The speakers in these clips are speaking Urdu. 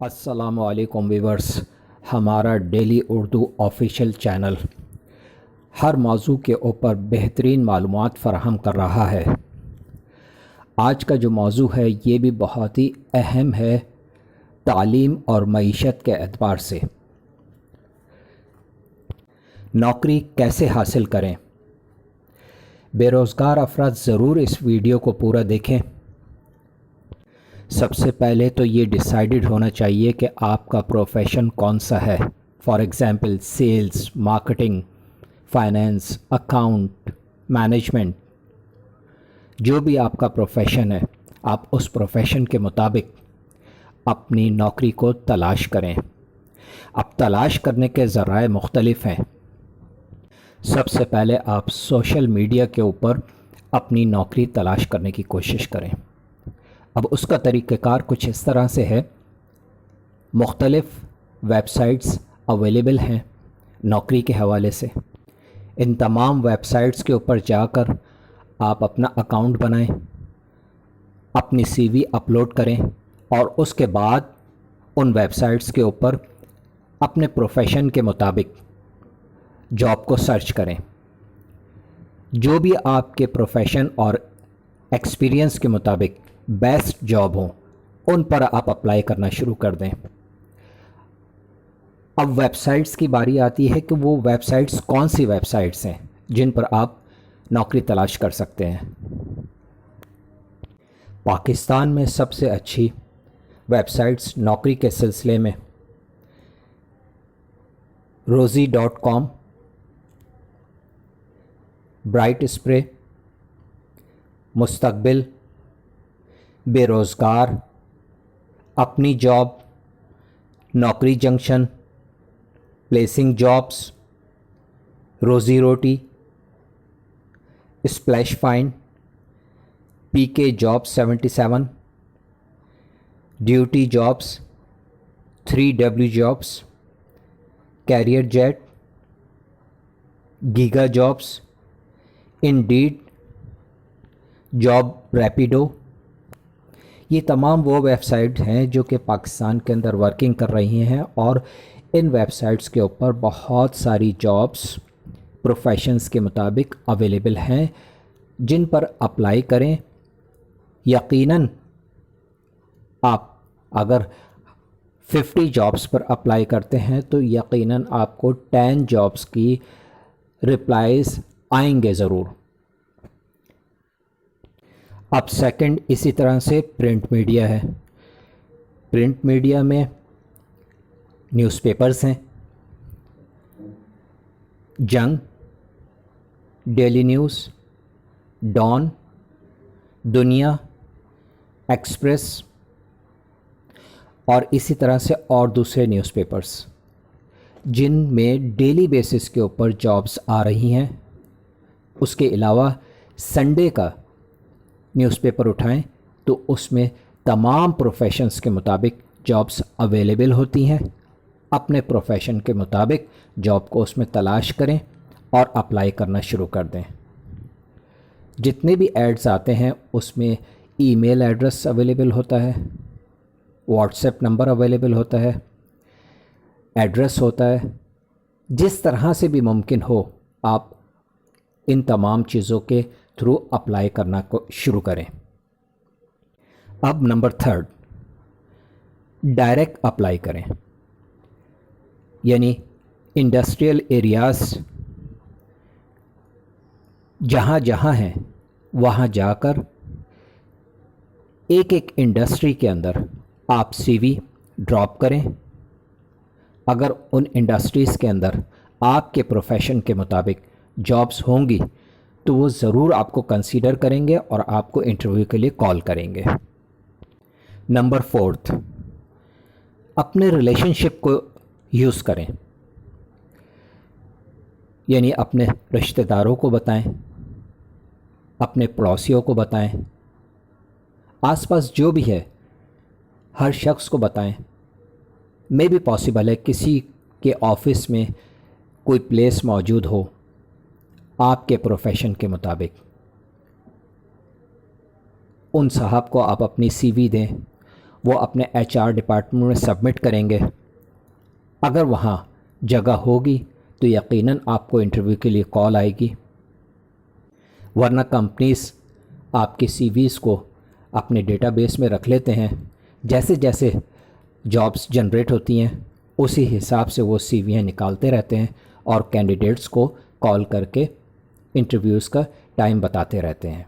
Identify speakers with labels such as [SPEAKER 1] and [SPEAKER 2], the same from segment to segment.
[SPEAKER 1] السلام علیکم ویورز، ہمارا ڈیلی اردو آفیشیل چینل ہر موضوع کے اوپر بہترین معلومات فراہم کر رہا ہے۔ آج کا جو موضوع ہے یہ بھی بہت ہی اہم ہے تعلیم اور معیشت کے اعتبار سے۔ نوکری کیسے حاصل کریں؟ بے روزگار افراد ضرور اس ویڈیو کو پورا دیکھیں۔ سب سے پہلے تو یہ ڈیسائیڈڈ ہونا چاہیے کہ آپ کا پروفیشن کون سا ہے۔ For example sales, marketing, finance, account, management, جو بھی آپ کا پروفیشن ہے آپ اس پروفیشن کے مطابق اپنی نوکری کو تلاش کریں۔ اب تلاش کرنے کے ذرائع مختلف ہیں۔ سب سے پہلے آپ سوشل میڈیا کے اوپر اپنی نوکری تلاش کرنے کی کوشش کریں۔ اب اس کا طریقہ کار کچھ اس طرح سے ہے، مختلف ویب سائٹس اویلیبل ہیں نوکری کے حوالے سے۔ ان تمام ویب سائٹس کے اوپر جا کر آپ اپنا اکاؤنٹ بنائیں، اپنی سی وی اپلوڈ کریں اور اس کے بعد ان ویب سائٹس کے اوپر اپنے پروفیشن کے مطابق جاب کو سرچ کریں۔ جو بھی آپ کے پروفیشن اور ایکسپیرینس کے مطابق بیسٹ جاب ہوں ان پر آپ اپلائی کرنا شروع کر دیں۔ اب ویب سائٹس کی باری آتی ہے کہ وہ ویب سائٹس کون سی ویب سائٹس ہیں جن پر آپ نوکری تلاش کر سکتے ہیں۔ پاکستان میں سب سے اچھی ویب سائٹس نوکری کے سلسلے میں روزی.com، برائٹ اسپرے، مستقبل، بے روزگار، اپنی جاب، نوکری جنکشن، پلیسنگ جابس، روزی روٹی، اسپلیش فائنڈ، پی کے جاب 77، duty jobs, 3W jobs, Careerjet, giga jobs, Indeed, job Rapido. یہ تمام وہ ویب سائٹ ہیں جو کہ پاکستان کے اندر ورکنگ کر رہی ہیں اور ان ویب سائٹس کے اوپر بہت ساری جابس پروفیشنز کے مطابق اویلیبل ہیں جن پر اپلائی کریں۔ یقیناً آپ اگر 50 جابس پر اپلائی کرتے ہیں تو یقیناً آپ کو 10 جابس کی رپلائز آئیں گے ضرور۔ اب سیکنڈ اسی طرح سے پرنٹ میڈیا ہے۔ پرنٹ میڈیا میں نیوز پیپرز ہیں، جنگ، ڈیلی نیوز، ڈان، دنیا، ایکسپریس اور اسی طرح سے اور دوسرے نیوز پیپرز جن میں ڈیلی بیسس کے اوپر جابس آ رہی ہیں۔ اس کے علاوہ سنڈے کا نیوز پیپر اٹھائیں تو اس میں تمام پروفیشنز کے مطابق جابس اویلیبل ہوتی ہیں۔ اپنے پروفیشن کے مطابق جاب کو اس میں تلاش کریں اور اپلائی کرنا شروع کر دیں۔ جتنے بھی ایڈز آتے ہیں اس میں ای میل ایڈریس اویلیبل ہوتا ہے، واٹس ایپ نمبر اویلیبل ہوتا ہے، ایڈریس ہوتا ہے۔ جس طرح سے بھی ممکن ہو آپ ان تمام چیزوں کے تھرو اپلائی کرنا کو شروع کریں۔ اب نمبر 3، ڈائریکٹ اپلائی کریں، یعنی انڈسٹریل ایریاز جہاں جہاں ہیں وہاں جا کر ایک ایک انڈسٹری کے اندر آپ سی وی ڈراپ کریں۔ اگر ان انڈسٹریز کے اندر آپ کے پروفیشن کے مطابق جابس ہوں گی تو وہ ضرور آپ کو کنسیڈر کریں گے اور آپ کو انٹرویو کے لیے کال کریں گے۔ نمبر 4، اپنے ریلیشن شپ کو یوز کریں، یعنی اپنے رشتہ داروں کو بتائیں، اپنے پڑوسیوں کو بتائیں، آس پاس جو بھی ہے ہر شخص کو بتائیں۔ میں بھی پاسبل ہے کسی کے آفس میں کوئی پلیس موجود ہو آپ کے پروفیشن کے مطابق، ان صاحب کو آپ اپنی سی وی دیں، وہ اپنے HR ڈپارٹمنٹ میں سبمٹ کریں گے. اگر وہاں جگہ ہوگی تو یقیناً آپ کو انٹرویو کے لیے کال آئے گی، ورنہ کمپنیز آپ کی CVs کو اپنے ڈیٹا بیس میں رکھ لیتے ہیں. جیسے جیسے جابس جنریٹ ہوتی ہیں اسی حساب سے وہ CVs نکالتے رہتے ہیں اور کینڈیڈیٹس کو کال کر کے انٹرویوز کا ٹائم بتاتے رہتے ہیں.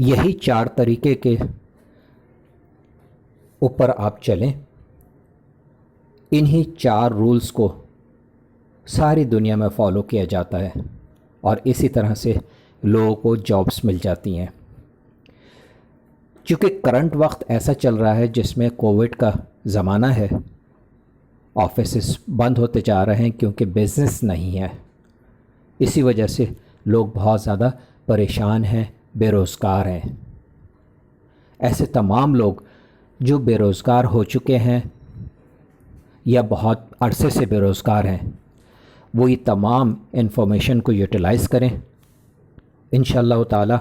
[SPEAKER 1] یہی 4 طریقے کے اوپر آپ چلیں. انہی 4 رولز کو ساری دنیا میں فالو کیا جاتا ہے اور اسی طرح سے لوگوں کو جابس مل جاتی ہیں. چونکہ کرنٹ وقت ایسا چل رہا ہے جس میں کووڈ کا زمانہ ہے، آفیسز بند ہوتے جا رہے ہیں کیونکہ بزنس نہیں ہے. اسی وجہ سے لوگ بہت زیادہ پریشان ہیں، بے روزگار ہیں. ایسے تمام لوگ جو بے روزگار ہو چکے ہیں یا بہت عرصے سے بے روزگار ہیں، وہ یہ تمام انفارمیشن کو یوٹیلائز کریں. انشاءاللہ تعالی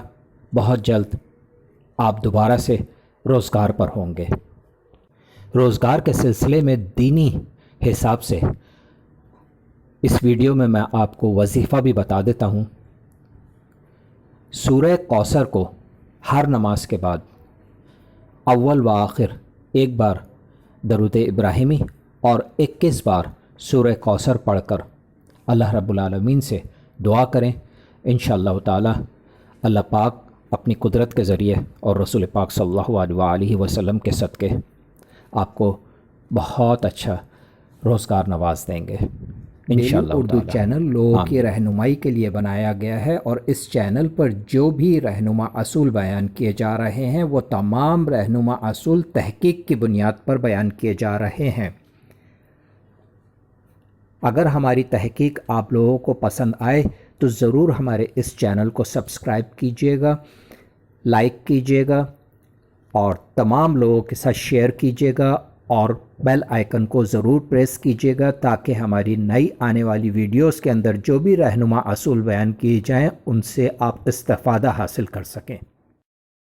[SPEAKER 1] بہت جلد آپ دوبارہ سے روزگار پر ہوں گے. روزگار کے سلسلے میں دینی حساب سے اس ویڈیو میں آپ کو وظیفہ بھی بتا دیتا ہوں. سورہ کوثر کو ہر نماز کے بعد اول و آخر ایک بار درود ابراہیمی اور 21 بار سورہ کوثر پڑھ کر اللہ رب العالمین سے دعا کریں. انشاءاللہ تعالی اللہ پاک اپنی قدرت کے ذریعے اور رسول پاک صلی اللہ علیہ وآلہ وسلم کے صدقے آپ کو بہت اچھا روزگار نواز دیں گے انشاءاللہ.
[SPEAKER 2] اردو چینل لوگوں کی رہنمائی کے لیے بنایا گیا ہے اور اس چینل پر جو بھی رہنما اصول بیان کیے جا رہے ہیں وہ تمام رہنما اصول تحقیق کی بنیاد پر بیان کیے جا رہے ہیں. اگر ہماری تحقیق آپ لوگوں کو پسند آئے تو ضرور ہمارے اس چینل کو سبسکرائب کیجیے گا، لائک کیجیے گا اور تمام لوگوں کے ساتھ شیئر کیجیے گا اور بیل آئیکن کو ضرور پریس کیجیے گا تاکہ ہماری نئی آنے والی ویڈیوز کے اندر جو بھی رہنما اصول بیان کیے جائیں ان سے آپ استفادہ حاصل کر سکیں.